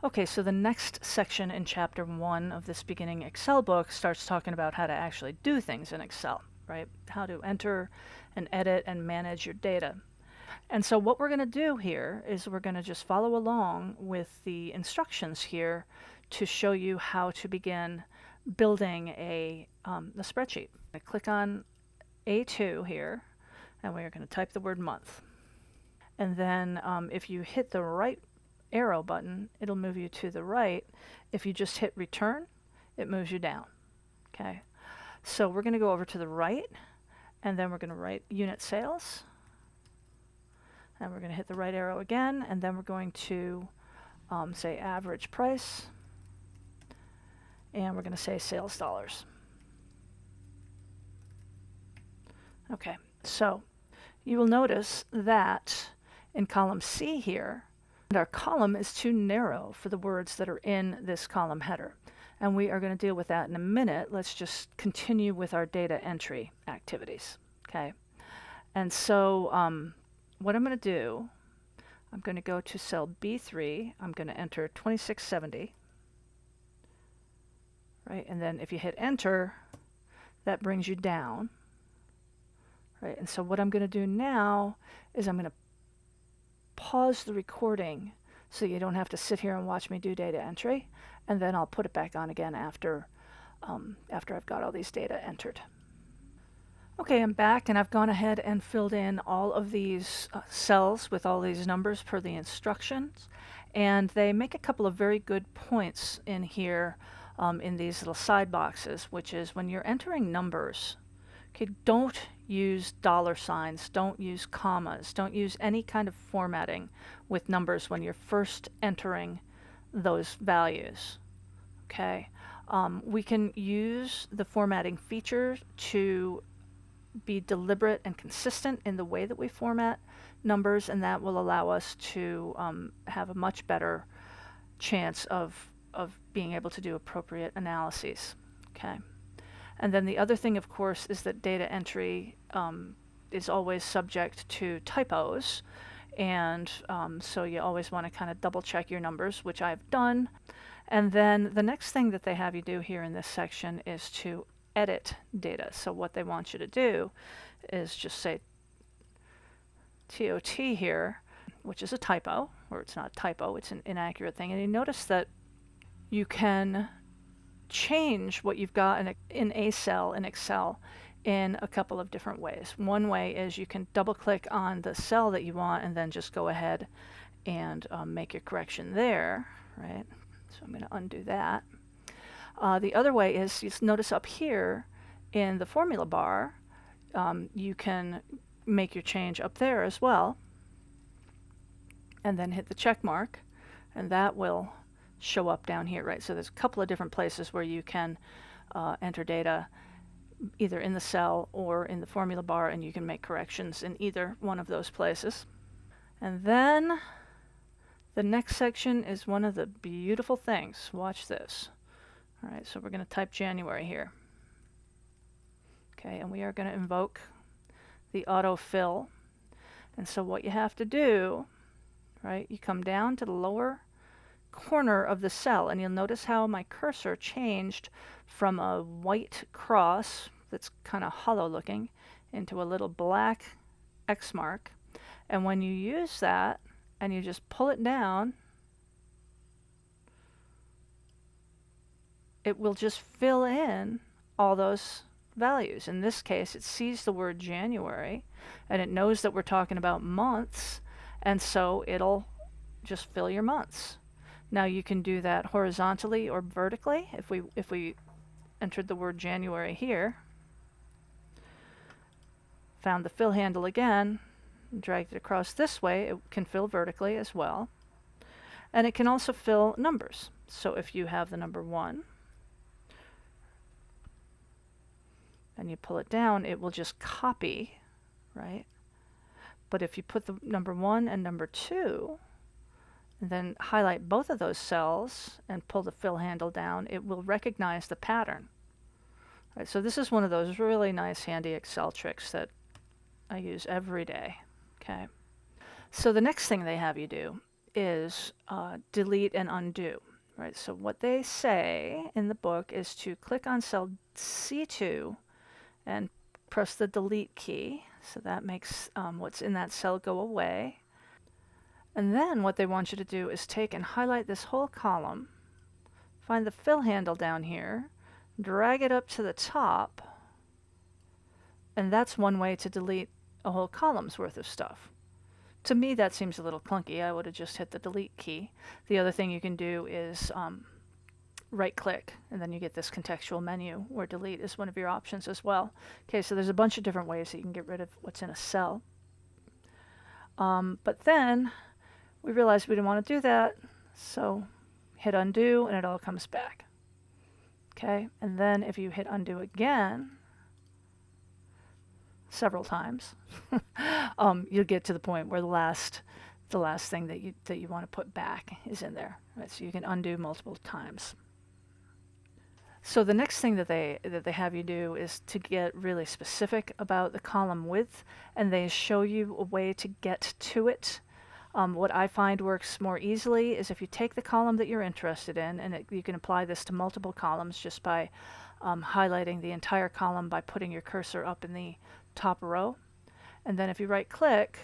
Okay, so the next section in chapter 1 of this beginning Excel book starts talking about how to actually do things in Excel, right? How to enter and edit and manage your data. And so what we're going to do here is we're going to just follow along with the instructions here to show you how to begin building a spreadsheet. I click on A2 here, and we're going to type the word month. And then if you hit the right arrow button, it'll move you to the right. If you just hit return, it moves you down. Okay, so we're going to go over to the right, and then we're going to write unit sales, and we're going to hit the right arrow again, and then we're going to say average price, and we're going to say sales dollars. Okay, so you will notice that in column C here, our column is too narrow for the words that are in this column header. And we are going to deal with that in a minute. Let's just continue with our data entry activities. Okay. And so what I'm going to do, I'm going to go to cell B3. I'm going to enter 2670. Right. And then if you hit enter, that brings you down. Right. And so what I'm going to do now is I'm going to pause the recording so you don't have to sit here and watch me do data entry, and then I'll put it back on again after I've got all these data entered. Okay, I'm back, and I've gone ahead and filled in all of these cells with all these numbers per the instructions, and they make a couple of very good points in here in these little side boxes, which is when you're entering numbers, okay, don't use dollar signs, don't use commas, don't use any kind of formatting with numbers when you're first entering those values. Okay, we can use the formatting feature to be deliberate and consistent in the way that we format numbers, and that will allow us to have a much better chance of being able to do appropriate analyses. Okay. And then the other thing, of course, is that data entry is always subject to typos. And so you always want to kind of double check your numbers, which I've done. And then the next thing that they have you do here in this section is to edit data. So what they want you to do is just say TOT here, which is a typo, or it's not a typo, it's an inaccurate thing. And you notice that you can change what you've got in a cell in Excel in a couple of different ways. One way is you can double click on the cell that you want and then just go ahead and make your correction there, right? So I'm going to undo that. The other way is, you notice up here in the formula bar, you can make your change up there as well, and then hit the check mark, and that will show up down here, right? So there's a couple of different places where you can enter data either in the cell or in the formula bar, and you can make corrections in either one of those places. And then the next section is one of the beautiful things. Watch this. All right, so we're going to type January here. Okay, and we are going to invoke the autofill. And so what you have to do, right, you come down to the lower corner of the cell, and you'll notice how my cursor changed from a white cross that's kind of hollow looking into a little black X mark. And when you use that and you just pull it down, it will just fill in all those values. In this case, it sees the word January and it knows that we're talking about months, and so it'll just fill your months. Now you can do that horizontally or vertically. If we entered the word January here, found the fill handle again, dragged it across this way, it can fill vertically as well. And it can also fill numbers. So if you have the number 1 and you pull it down, it will just copy, right? But if you put the number 1 and number 2, and then highlight both of those cells and pull the fill handle down, it will recognize the pattern. Right, so this is one of those really nice handy Excel tricks that I use every day. Okay. So the next thing they have you do is delete and undo, right? So what they say in the book is to click on cell C2 and press the delete key. So that makes what's in that cell go away. And then what they want you to do is take and highlight this whole column, find the fill handle down here, drag it up to the top, and that's one way to delete a whole column's worth of stuff. To me, that seems a little clunky. I would have just hit the delete key. The other thing you can do is right-click, and then you get this contextual menu where delete is one of your options as well. Okay, so there's a bunch of different ways that you can get rid of what's in a cell. But then we realized we didn't want to do that, so hit undo, and it all comes back. Okay, and then if you hit undo again, several times, you'll get to the point where the last thing that you want to put back is in there. Right? So you can undo multiple times. So the next thing that they have you do is to get really specific about the column width, and they show you a way to get to it. What I find works more easily is if you take the column that you're interested in, and you can apply this to multiple columns just by highlighting the entire column by putting your cursor up in the top row. And then if you right click,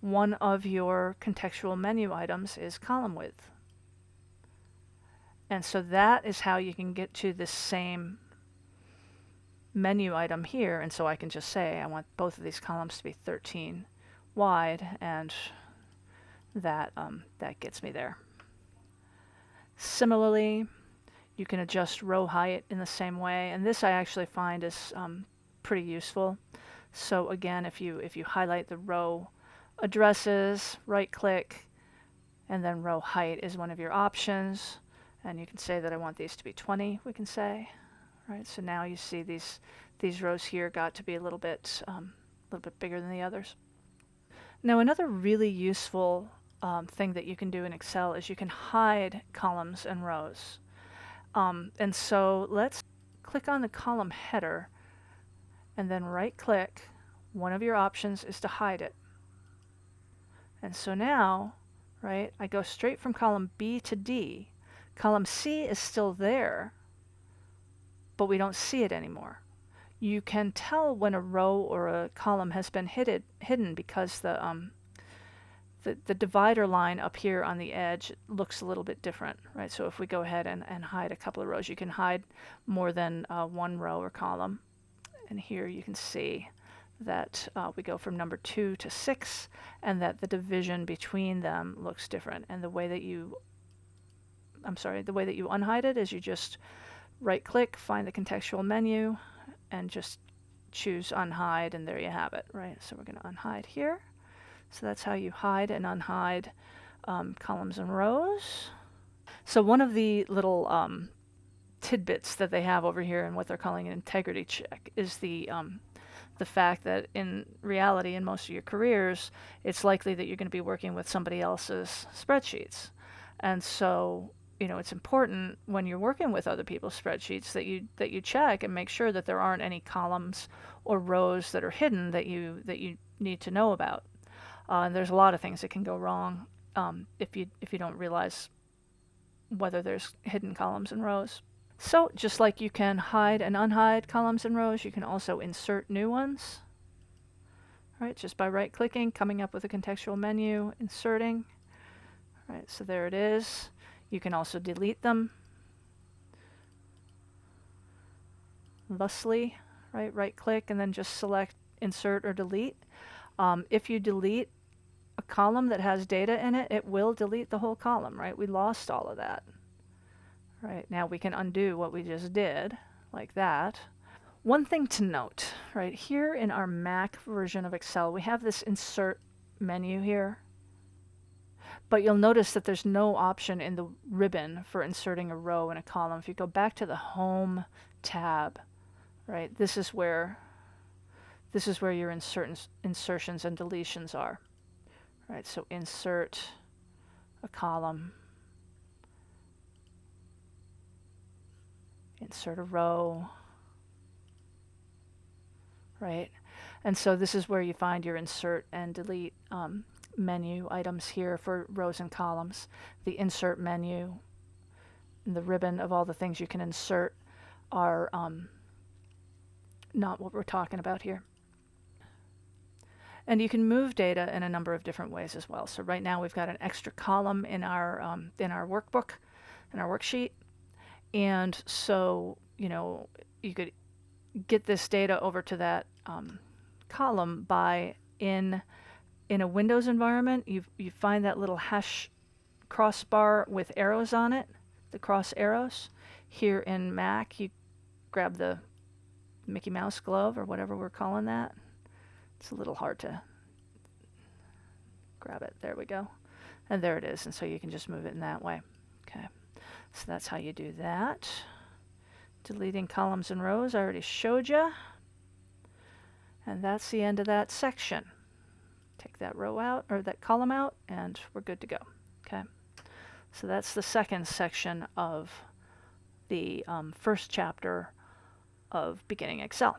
one of your contextual menu items is column width. And so that is how you can get to this same menu item here. And so I can just say I want both of these columns to be 13 wide, and that gets me there. Similarly, you can adjust row height in the same way, and this I actually find is pretty useful. So again, if you highlight the row addresses, right click, and then row height is one of your options, and you can say that I want these to be 20, we can say. Right, so now you see these rows here got to be a little bit bigger than the others. Now another really useful thing that you can do in Excel is you can hide columns and rows. And so let's click on the column header and then right click. One of your options is to hide it. And so now, right, I go straight from column B to D. Column C is still there, but we don't see it anymore. You can tell when a row or a column has been hidden because the divider line up here on the edge looks a little bit different, right? So if we go ahead and hide a couple of rows, you can hide more than one row or column. And here you can see that we go from number 2 to 6, and that the division between them looks different. And the way that you unhide it is you just right click, find the contextual menu, and just choose unhide, and there you have it, right? So we're going to unhide here. So that's how you hide and unhide columns and rows. So one of the little tidbits that they have over here and what they're calling an integrity check is the fact that in reality, in most of your careers, it's likely that you're going to be working with somebody else's spreadsheets. And so, you know, it's important when you're working with other people's spreadsheets that you check and make sure that there aren't any columns or rows that are hidden that you need to know about. And there's a lot of things that can go wrong if you don't realize whether there's hidden columns and rows. So just like you can hide and unhide columns and rows, you can also insert new ones. Right, just by right clicking, coming up with a contextual menu, inserting. Right, so there it is. You can also delete them. Thusly, right click and then just select insert or delete. If you delete a column that has data in it, it will delete the whole column, right? We lost all of that. Right, now we can undo what we just did, like that. One thing to note, right, here in our Mac version of Excel, we have this insert menu here, but you'll notice that there's no option in the ribbon for inserting a row in a column. If you go back to the Home tab, right, this is where your insertions and deletions are. Right, so insert a column, insert a row, right? And so this is where you find your insert and delete menu items here for rows and columns. The insert menu and the ribbon of all the things you can insert are not what we're talking about here. And you can move data in a number of different ways as well. So right now we've got an extra column in our workbook, in our worksheet. And so, you could get this data over to that column by in a Windows environment, you find that little hash crossbar with arrows on it, the cross arrows. Here in Mac, you grab the Mickey Mouse glove or whatever we're calling that. It's a little hard to grab it. There we go. And there it is. And so you can just move it in that way. Okay. So that's how you do that. Deleting columns and rows, I already showed you. And that's the end of that section. Take that row out, or that column out, and we're good to go. Okay. So that's the second section of the first chapter of Beginning Excel.